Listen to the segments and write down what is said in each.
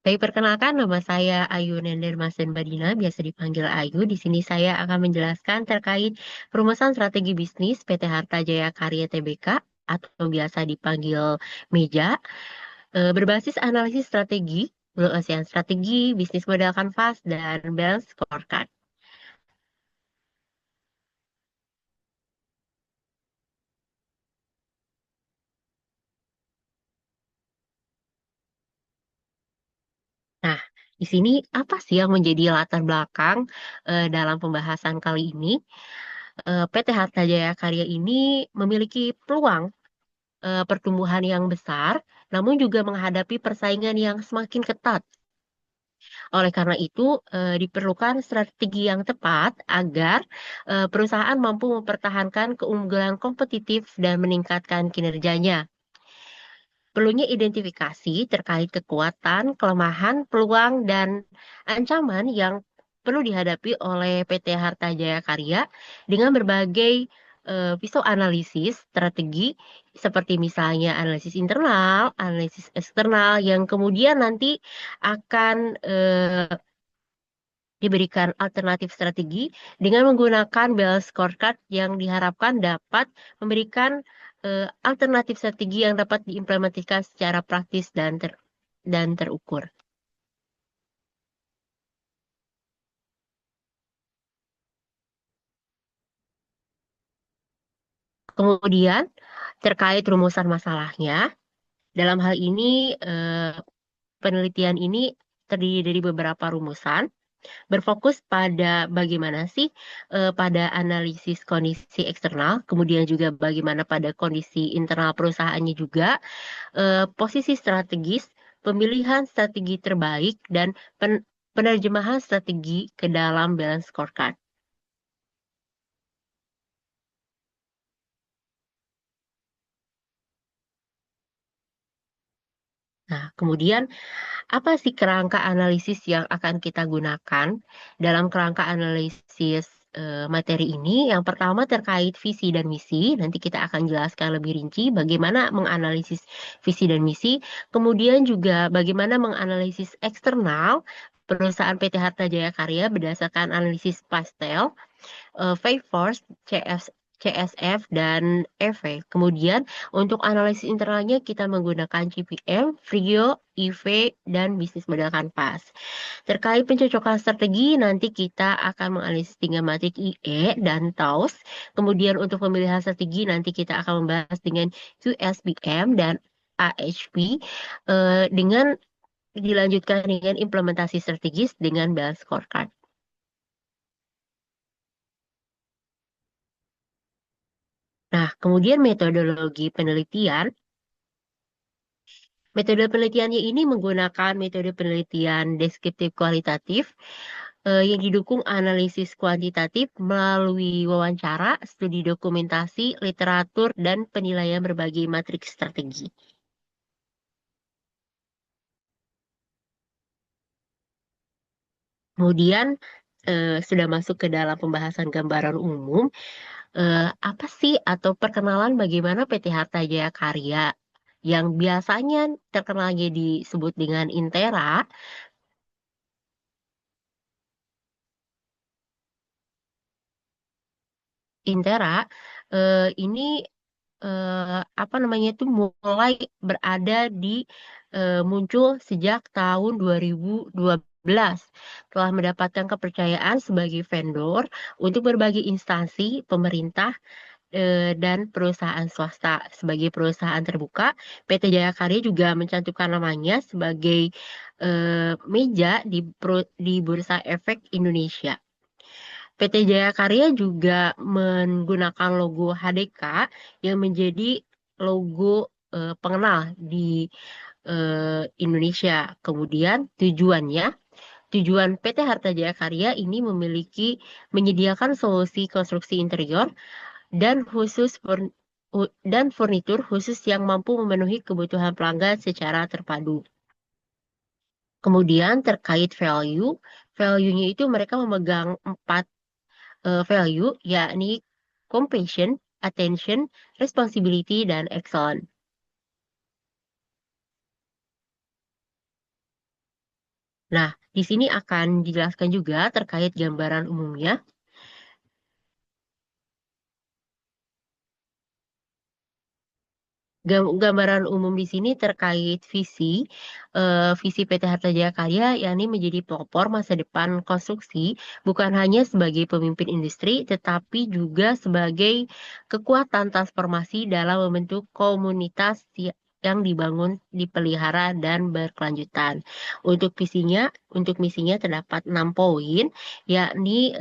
Baik, perkenalkan nama saya Ayu Nender Masen Badina, biasa dipanggil Ayu. Di sini saya akan menjelaskan terkait perumusan strategi bisnis PT Harta Jaya Karya Tbk atau biasa dipanggil Meja, berbasis analisis strategi, penyelesaian strategi, bisnis model kanvas, dan balance scorecard. Nah, di sini apa sih yang menjadi latar belakang dalam pembahasan kali ini? PT Harta Jaya Karya ini memiliki peluang pertumbuhan yang besar, namun juga menghadapi persaingan yang semakin ketat. Oleh karena itu, diperlukan strategi yang tepat agar perusahaan mampu mempertahankan keunggulan kompetitif dan meningkatkan kinerjanya. Perlunya identifikasi terkait kekuatan, kelemahan, peluang, dan ancaman yang perlu dihadapi oleh PT Harta Jaya Karya dengan berbagai pisau analisis strategi seperti misalnya analisis internal, analisis eksternal yang kemudian nanti akan diberikan alternatif strategi dengan menggunakan balance scorecard yang diharapkan dapat memberikan alternatif strategi yang dapat diimplementasikan secara praktis dan terukur. Kemudian terkait rumusan masalahnya, dalam hal ini penelitian ini terdiri dari beberapa rumusan berfokus pada bagaimana sih pada analisis kondisi eksternal, kemudian juga bagaimana pada kondisi internal perusahaannya juga, posisi strategis, pemilihan strategi terbaik, dan penerjemahan strategi ke dalam balance scorecard. Nah, kemudian apa sih kerangka analisis yang akan kita gunakan dalam kerangka analisis materi ini? Yang pertama terkait visi dan misi. Nanti kita akan jelaskan lebih rinci bagaimana menganalisis visi dan misi. Kemudian juga bagaimana menganalisis eksternal perusahaan PT Harta Jaya Karya berdasarkan analisis pastel, Five Force, CSF, dan EV. Kemudian untuk analisis internalnya kita menggunakan CPM, Frigio, IV, dan bisnis model kanvas. Terkait pencocokan strategi, nanti kita akan menganalisis tiga matrik IE dan TAUS. Kemudian untuk pemilihan strategi, nanti kita akan membahas dengan QSBM dan AHP dengan dilanjutkan dengan implementasi strategis dengan balance scorecard. Nah, kemudian metodologi penelitian. Metode penelitiannya ini menggunakan metode penelitian deskriptif kualitatif yang didukung analisis kuantitatif melalui wawancara, studi dokumentasi, literatur, dan penilaian berbagai matriks strategi. Kemudian sudah masuk ke dalam pembahasan gambaran umum, apa sih atau perkenalan bagaimana PT Harta Jaya Karya yang biasanya terkenalnya disebut dengan Intera. Intera ini apa namanya itu mulai berada di muncul sejak tahun 2012 telah mendapatkan kepercayaan sebagai vendor untuk berbagai instansi pemerintah dan perusahaan swasta. Sebagai perusahaan terbuka, PT Jaya Karya juga mencantumkan namanya sebagai meja di Bursa Efek Indonesia. PT Jaya Karya juga menggunakan logo HDK yang menjadi logo pengenal di Indonesia. Kemudian tujuan PT Harta Jaya Karya ini menyediakan solusi konstruksi interior dan dan furnitur khusus yang mampu memenuhi kebutuhan pelanggan secara terpadu. Kemudian terkait value-nya itu mereka memegang 4 value, yakni compassion, attention, responsibility, dan excellence. Nah, di sini akan dijelaskan juga terkait gambaran umumnya. Gambaran umum di sini terkait visi PT Harta Jaya Karya, yakni menjadi pelopor masa depan konstruksi, bukan hanya sebagai pemimpin industri, tetapi juga sebagai kekuatan transformasi dalam membentuk komunitas yang dibangun, dipelihara, dan berkelanjutan. Untuk misinya terdapat 6 poin, yakni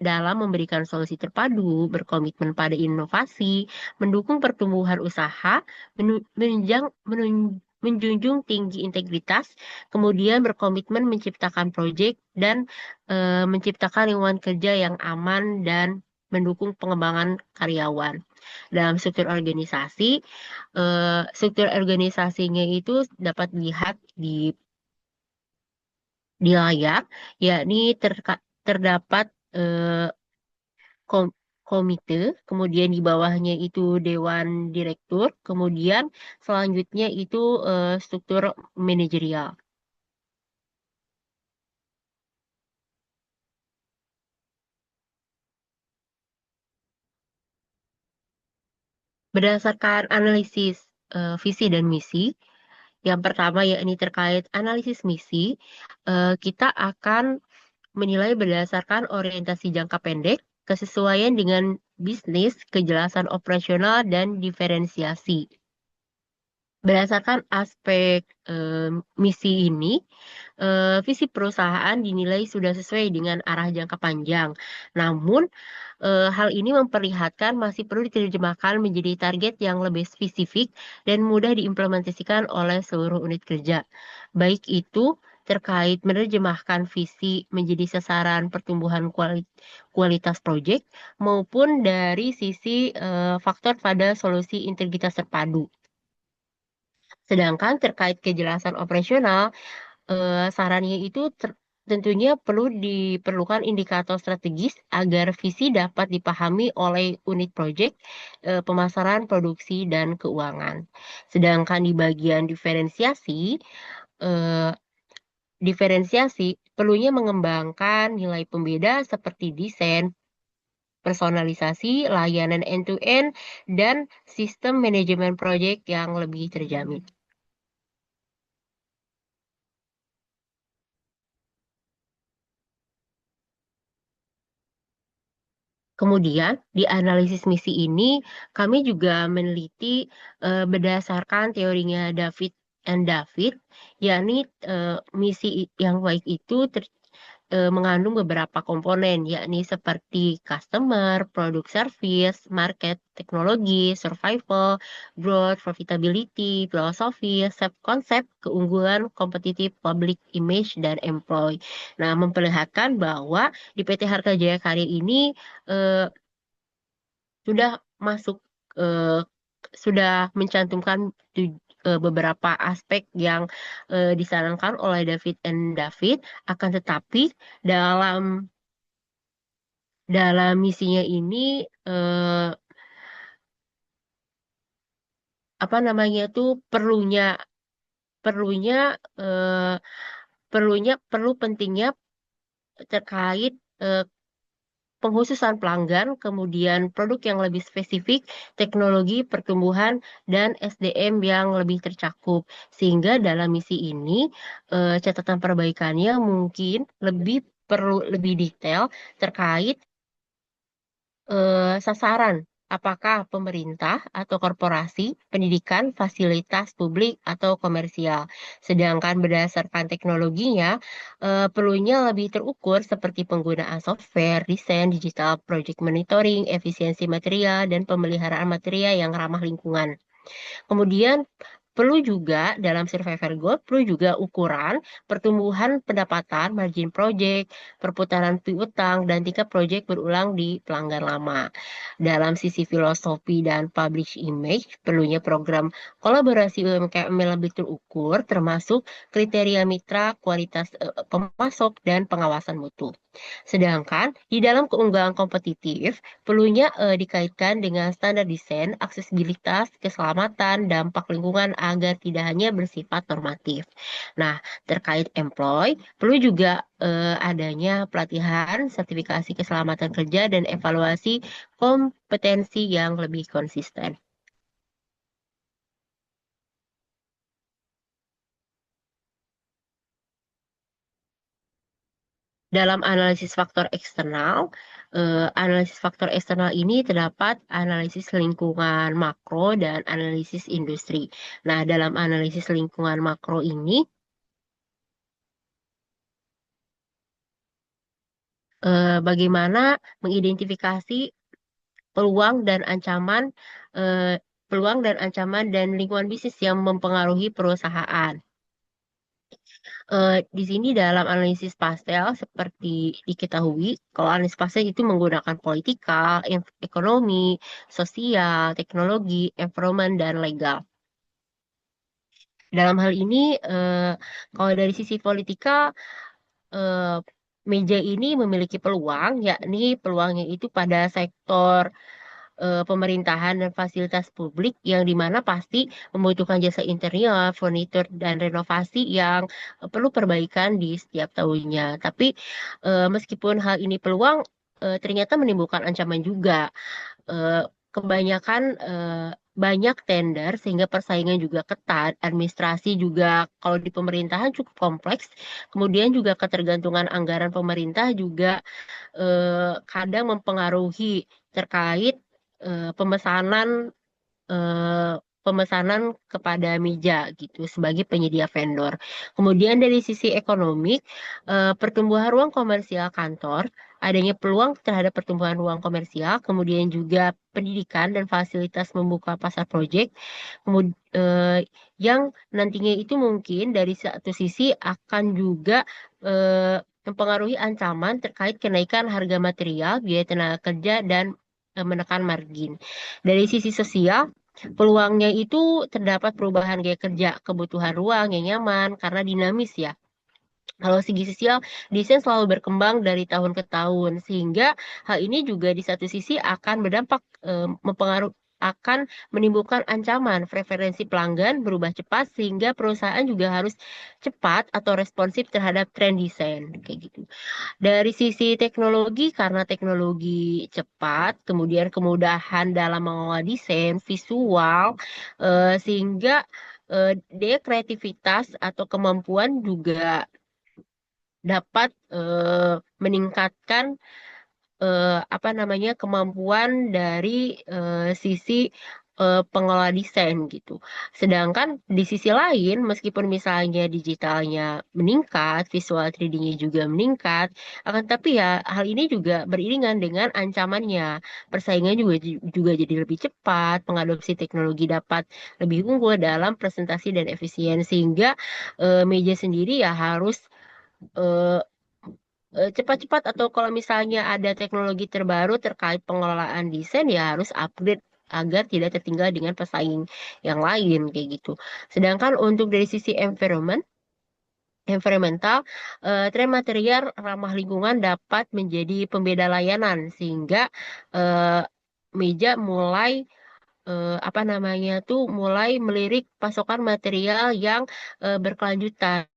dalam memberikan solusi terpadu, berkomitmen pada inovasi, mendukung pertumbuhan usaha, menjunjung tinggi integritas, kemudian berkomitmen menciptakan proyek dan menciptakan lingkungan kerja yang aman dan mendukung pengembangan karyawan. Dalam struktur organisasinya itu dapat dilihat di layar, yakni terdapat eh, kom- komite, kemudian di bawahnya itu dewan direktur, kemudian selanjutnya itu struktur manajerial. Berdasarkan analisis visi dan misi, yang pertama yakni terkait analisis misi, kita akan menilai berdasarkan orientasi jangka pendek, kesesuaian dengan bisnis, kejelasan operasional, dan diferensiasi. Berdasarkan aspek misi ini, visi perusahaan dinilai sudah sesuai dengan arah jangka panjang. Namun, hal ini memperlihatkan masih perlu diterjemahkan menjadi target yang lebih spesifik dan mudah diimplementasikan oleh seluruh unit kerja. Baik itu terkait menerjemahkan visi menjadi sasaran pertumbuhan kualitas proyek maupun dari sisi faktor pada solusi integritas terpadu. Sedangkan terkait kejelasan operasional, sarannya itu tentunya perlu diperlukan indikator strategis agar visi dapat dipahami oleh unit proyek, pemasaran, produksi, dan keuangan. Sedangkan di bagian eh, diferensiasi perlunya mengembangkan nilai pembeda seperti desain, personalisasi, layanan end-to-end, dan sistem manajemen proyek yang lebih terjamin. Kemudian, di analisis misi ini, kami juga meneliti berdasarkan teorinya David and David, yakni misi yang baik itu mengandung beberapa komponen, yakni seperti customer, product service, market, teknologi, survival, growth, profitability, filosofi, konsep, keunggulan, kompetitif, public image, dan employee. Nah, memperlihatkan bahwa di PT Harta Jaya Karya ini eh, sudah masuk eh, sudah mencantumkan beberapa aspek yang disarankan oleh David and David, akan tetapi dalam dalam misinya ini eh, apa namanya tuh perlunya eh, perlu pentingnya terkait eh, penghususan pelanggan, kemudian produk yang lebih spesifik, teknologi, pertumbuhan, dan SDM yang lebih tercakup. Sehingga dalam misi ini, catatan perbaikannya mungkin perlu lebih detail terkait sasaran, apakah pemerintah atau korporasi, pendidikan, fasilitas publik, atau komersial. Sedangkan berdasarkan teknologinya, perlunya lebih terukur seperti penggunaan software, desain, digital project monitoring, efisiensi material, dan pemeliharaan material yang ramah lingkungan. Kemudian perlu juga dalam survivor goal, perlu juga ukuran pertumbuhan pendapatan, margin project, perputaran piutang, dan tingkat project berulang di pelanggan lama. Dalam sisi filosofi dan publish image, perlunya program kolaborasi UMKM yang lebih terukur, termasuk kriteria mitra, kualitas pemasok, dan pengawasan mutu. Sedangkan di dalam keunggulan kompetitif, perlunya dikaitkan dengan standar desain, aksesibilitas, keselamatan, dampak lingkungan, agar tidak hanya bersifat normatif. Nah, terkait employ, perlu juga adanya pelatihan, sertifikasi keselamatan kerja, dan evaluasi kompetensi yang lebih konsisten. Dalam analisis faktor eksternal ini terdapat analisis lingkungan makro dan analisis industri. Nah, dalam analisis lingkungan makro ini, bagaimana mengidentifikasi peluang dan ancaman, eh, peluang dan ancaman dan lingkungan bisnis yang mempengaruhi perusahaan. Di sini dalam analisis pastel seperti diketahui, kalau analisis pastel itu menggunakan politikal, ekonomi, sosial, teknologi, environment, dan legal. Dalam hal ini, kalau dari sisi politika, eh, meja ini memiliki peluang, yakni peluangnya itu pada sektor pemerintahan dan fasilitas publik yang dimana pasti membutuhkan jasa interior, furnitur, dan renovasi yang perlu perbaikan di setiap tahunnya. Tapi meskipun hal ini peluang, ternyata menimbulkan ancaman juga. Eh, kebanyakan banyak tender sehingga persaingan juga ketat, administrasi juga kalau di pemerintahan cukup kompleks, kemudian juga ketergantungan anggaran pemerintah juga kadang mempengaruhi terkait pemesanan eh, pemesanan kepada meja gitu sebagai penyedia vendor. Kemudian dari sisi ekonomi, pertumbuhan ruang komersial kantor, adanya peluang terhadap pertumbuhan ruang komersial, kemudian juga pendidikan dan fasilitas membuka pasar proyek, yang nantinya itu mungkin dari satu sisi akan juga mempengaruhi ancaman terkait kenaikan harga material, biaya tenaga kerja, dan menekan margin. Dari sisi sosial, peluangnya itu terdapat perubahan gaya kerja, kebutuhan ruang yang nyaman karena dinamis ya. Kalau segi sosial, desain selalu berkembang dari tahun ke tahun, sehingga hal ini juga di satu sisi akan berdampak mempengaruhi akan menimbulkan ancaman preferensi pelanggan berubah cepat sehingga perusahaan juga harus cepat atau responsif terhadap tren desain kayak gitu. Dari sisi teknologi, karena teknologi cepat, kemudian kemudahan dalam mengolah desain, visual, sehingga daya kreativitas atau kemampuan juga dapat meningkatkan apa namanya kemampuan dari sisi pengelola desain gitu. Sedangkan di sisi lain, meskipun misalnya digitalnya meningkat, visual 3D-nya juga meningkat, akan tapi ya hal ini juga beriringan dengan ancamannya. Persaingan juga jadi lebih cepat, pengadopsi teknologi dapat lebih unggul dalam presentasi dan efisien sehingga meja sendiri ya harus eh, cepat-cepat atau kalau misalnya ada teknologi terbaru terkait pengelolaan desain ya harus upgrade agar tidak tertinggal dengan pesaing yang lain kayak gitu. Sedangkan untuk dari sisi environmental, tren material ramah lingkungan dapat menjadi pembeda layanan sehingga eh, meja mulai apa namanya tuh mulai melirik pasokan material yang berkelanjutan